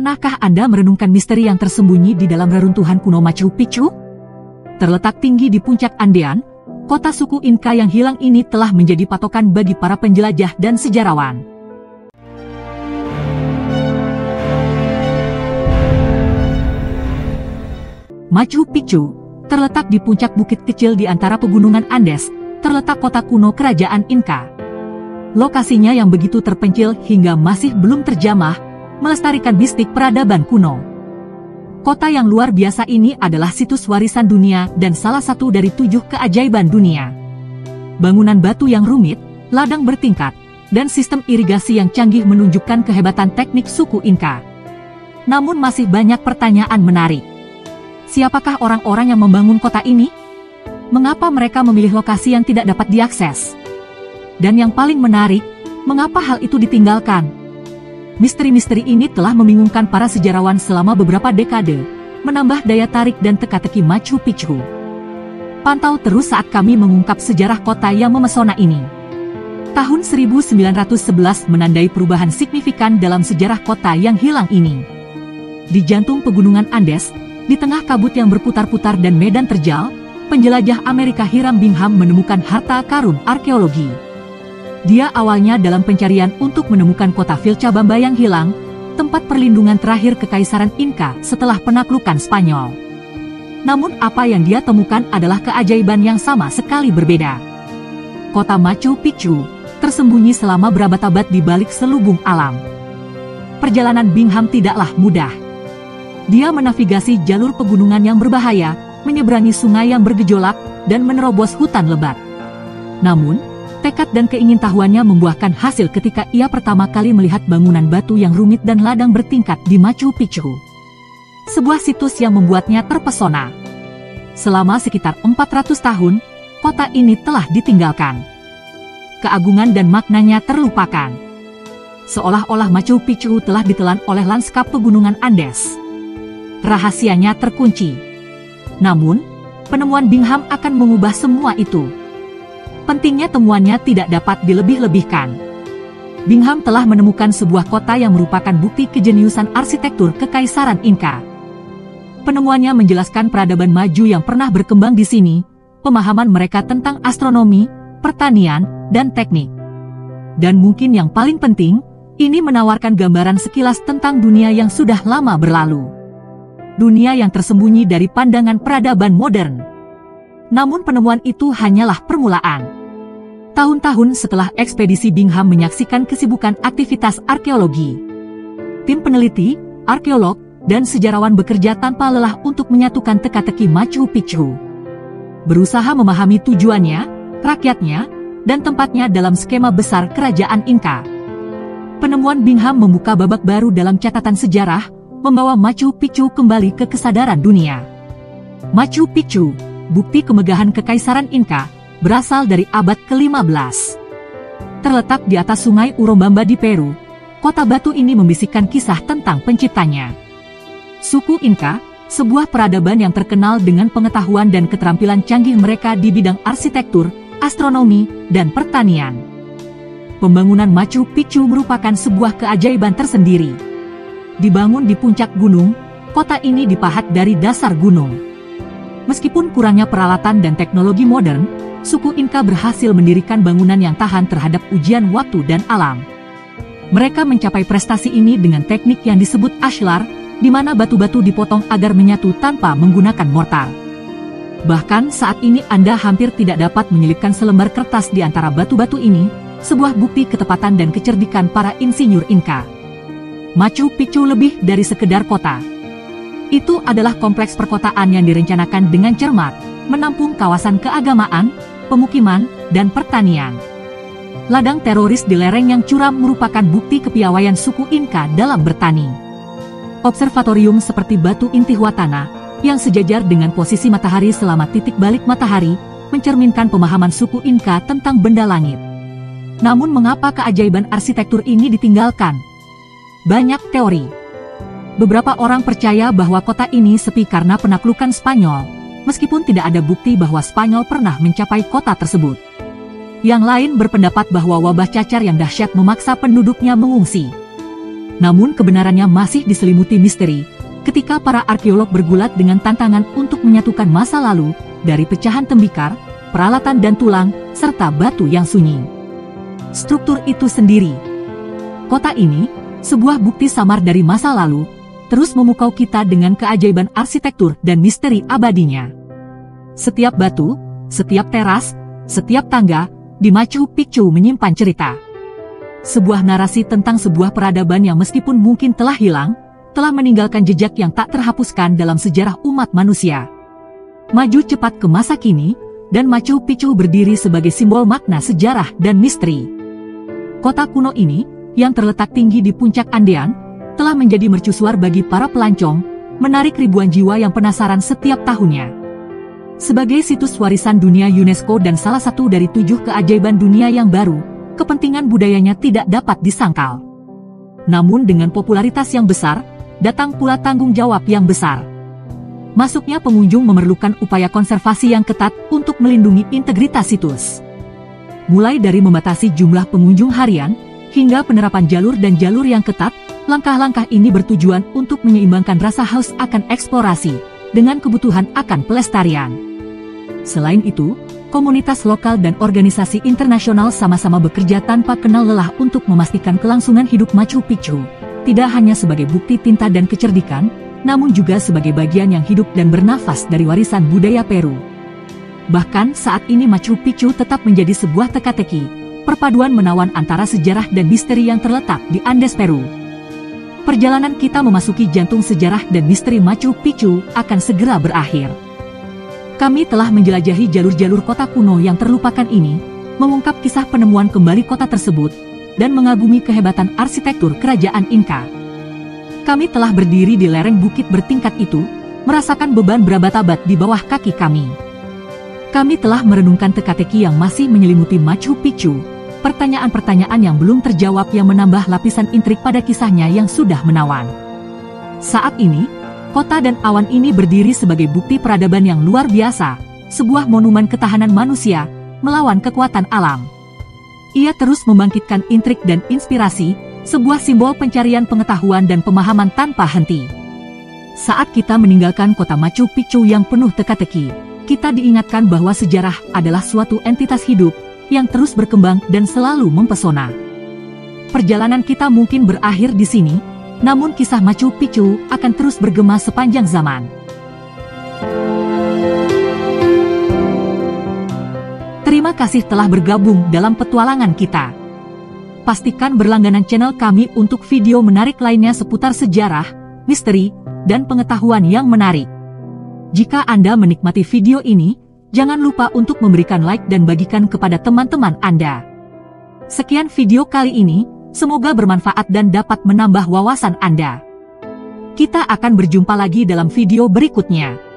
Pernahkah Anda merenungkan misteri yang tersembunyi di dalam reruntuhan kuno Machu Picchu? Terletak tinggi di puncak Andean, kota suku Inca yang hilang ini telah menjadi patokan bagi para penjelajah dan sejarawan. Machu Picchu terletak di puncak bukit kecil di antara pegunungan Andes, terletak kota kuno kerajaan Inca. Lokasinya yang begitu terpencil hingga masih belum terjamah, melestarikan mistik peradaban kuno. Kota yang luar biasa ini adalah situs warisan dunia dan salah satu dari 7 keajaiban dunia. Bangunan batu yang rumit, ladang bertingkat, dan sistem irigasi yang canggih menunjukkan kehebatan teknik suku Inca. Namun masih banyak pertanyaan menarik. Siapakah orang-orang yang membangun kota ini? Mengapa mereka memilih lokasi yang tidak dapat diakses? Dan yang paling menarik, mengapa hal itu ditinggalkan? Misteri-misteri ini telah membingungkan para sejarawan selama beberapa dekade, menambah daya tarik dan teka-teki Machu Picchu. Pantau terus saat kami mengungkap sejarah kota yang memesona ini. Tahun 1911 menandai perubahan signifikan dalam sejarah kota yang hilang ini. Di jantung pegunungan Andes, di tengah kabut yang berputar-putar dan medan terjal, penjelajah Amerika Hiram Bingham menemukan harta karun arkeologi. Dia awalnya dalam pencarian untuk menemukan kota Vilcabamba yang hilang, tempat perlindungan terakhir Kekaisaran Inca setelah penaklukan Spanyol. Namun apa yang dia temukan adalah keajaiban yang sama sekali berbeda. Kota Machu Picchu tersembunyi selama berabad-abad di balik selubung alam. Perjalanan Bingham tidaklah mudah. Dia menavigasi jalur pegunungan yang berbahaya, menyeberangi sungai yang bergejolak, dan menerobos hutan lebat. Namun, tekad dan keingintahuannya membuahkan hasil ketika ia pertama kali melihat bangunan batu yang rumit dan ladang bertingkat di Machu Picchu. Sebuah situs yang membuatnya terpesona. Selama sekitar 400 tahun, kota ini telah ditinggalkan. Keagungan dan maknanya terlupakan. Seolah-olah Machu Picchu telah ditelan oleh lanskap pegunungan Andes. Rahasianya terkunci. Namun, penemuan Bingham akan mengubah semua itu. Pentingnya temuannya tidak dapat dilebih-lebihkan. Bingham telah menemukan sebuah kota yang merupakan bukti kejeniusan arsitektur Kekaisaran Inca. Penemuannya menjelaskan peradaban maju yang pernah berkembang di sini, pemahaman mereka tentang astronomi, pertanian, dan teknik. Dan mungkin yang paling penting, ini menawarkan gambaran sekilas tentang dunia yang sudah lama berlalu. Dunia yang tersembunyi dari pandangan peradaban modern. Namun penemuan itu hanyalah permulaan. Tahun-tahun setelah ekspedisi Bingham menyaksikan kesibukan aktivitas arkeologi, tim peneliti, arkeolog, dan sejarawan bekerja tanpa lelah untuk menyatukan teka-teki Machu Picchu. Berusaha memahami tujuannya, rakyatnya, dan tempatnya dalam skema besar kerajaan Inca. Penemuan Bingham membuka babak baru dalam catatan sejarah, membawa Machu Picchu kembali ke kesadaran dunia. Machu Picchu, bukti kemegahan Kekaisaran Inca, berasal dari abad ke-15. Terletak di atas sungai Urubamba di Peru, kota batu ini membisikkan kisah tentang penciptanya. Suku Inca, sebuah peradaban yang terkenal dengan pengetahuan dan keterampilan canggih mereka di bidang arsitektur, astronomi, dan pertanian. Pembangunan Machu Picchu merupakan sebuah keajaiban tersendiri. Dibangun di puncak gunung, kota ini dipahat dari dasar gunung. Meskipun kurangnya peralatan dan teknologi modern, suku Inca berhasil mendirikan bangunan yang tahan terhadap ujian waktu dan alam. Mereka mencapai prestasi ini dengan teknik yang disebut ashlar, di mana batu-batu dipotong agar menyatu tanpa menggunakan mortar. Bahkan saat ini Anda hampir tidak dapat menyelipkan selembar kertas di antara batu-batu ini, sebuah bukti ketepatan dan kecerdikan para insinyur Inca. Machu Picchu lebih dari sekedar kota. Itu adalah kompleks perkotaan yang direncanakan dengan cermat, menampung kawasan keagamaan, pemukiman, dan pertanian. Ladang teroris di lereng yang curam merupakan bukti kepiawaian suku Inca dalam bertani. Observatorium seperti batu Intihuatana, yang sejajar dengan posisi matahari selama titik balik matahari, mencerminkan pemahaman suku Inca tentang benda langit. Namun mengapa keajaiban arsitektur ini ditinggalkan? Banyak teori. Beberapa orang percaya bahwa kota ini sepi karena penaklukan Spanyol, meskipun tidak ada bukti bahwa Spanyol pernah mencapai kota tersebut. Yang lain berpendapat bahwa wabah cacar yang dahsyat memaksa penduduknya mengungsi. Namun kebenarannya masih diselimuti misteri, ketika para arkeolog bergulat dengan tantangan untuk menyatukan masa lalu, dari pecahan tembikar, peralatan dan tulang, serta batu yang sunyi. Struktur itu sendiri, kota ini, sebuah bukti samar dari masa lalu, terus memukau kita dengan keajaiban arsitektur dan misteri abadinya. Setiap batu, setiap teras, setiap tangga, di Machu Picchu menyimpan cerita. Sebuah narasi tentang sebuah peradaban yang meskipun mungkin telah hilang, telah meninggalkan jejak yang tak terhapuskan dalam sejarah umat manusia. Maju cepat ke masa kini, dan Machu Picchu berdiri sebagai simbol makna sejarah dan misteri. Kota kuno ini, yang terletak tinggi di puncak Andean, telah menjadi mercusuar bagi para pelancong, menarik ribuan jiwa yang penasaran setiap tahunnya. Sebagai situs warisan dunia UNESCO dan salah satu dari 7 keajaiban dunia yang baru, kepentingan budayanya tidak dapat disangkal. Namun dengan popularitas yang besar, datang pula tanggung jawab yang besar. Masuknya pengunjung memerlukan upaya konservasi yang ketat untuk melindungi integritas situs. Mulai dari membatasi jumlah pengunjung harian, hingga penerapan jalur dan jalur yang ketat, langkah-langkah ini bertujuan untuk menyeimbangkan rasa haus akan eksplorasi, dengan kebutuhan akan pelestarian. Selain itu, komunitas lokal dan organisasi internasional sama-sama bekerja tanpa kenal lelah untuk memastikan kelangsungan hidup Machu Picchu, tidak hanya sebagai bukti tinta dan kecerdikan, namun juga sebagai bagian yang hidup dan bernafas dari warisan budaya Peru. Bahkan saat ini Machu Picchu tetap menjadi sebuah teka-teki, perpaduan menawan antara sejarah dan misteri yang terletak di Andes Peru. Perjalanan kita memasuki jantung sejarah dan misteri Machu Picchu akan segera berakhir. Kami telah menjelajahi jalur-jalur kota kuno yang terlupakan ini, mengungkap kisah penemuan kembali kota tersebut, dan mengagumi kehebatan arsitektur kerajaan Inka. Kami telah berdiri di lereng bukit bertingkat itu, merasakan beban berabad-abad di bawah kaki kami. Kami telah merenungkan teka-teki yang masih menyelimuti Machu Picchu, pertanyaan-pertanyaan yang belum terjawab yang menambah lapisan intrik pada kisahnya yang sudah menawan. Saat ini, kota dan awan ini berdiri sebagai bukti peradaban yang luar biasa, sebuah monumen ketahanan manusia, melawan kekuatan alam. Ia terus membangkitkan intrik dan inspirasi, sebuah simbol pencarian pengetahuan dan pemahaman tanpa henti. Saat kita meninggalkan kota Machu Picchu yang penuh teka-teki, kita diingatkan bahwa sejarah adalah suatu entitas hidup, yang terus berkembang dan selalu mempesona. Perjalanan kita mungkin berakhir di sini, namun kisah Machu Picchu akan terus bergema sepanjang zaman. Terima kasih telah bergabung dalam petualangan kita. Pastikan berlangganan channel kami untuk video menarik lainnya seputar sejarah, misteri, dan pengetahuan yang menarik. Jika Anda menikmati video ini, jangan lupa untuk memberikan like dan bagikan kepada teman-teman Anda. Sekian video kali ini. Semoga bermanfaat dan dapat menambah wawasan Anda. Kita akan berjumpa lagi dalam video berikutnya.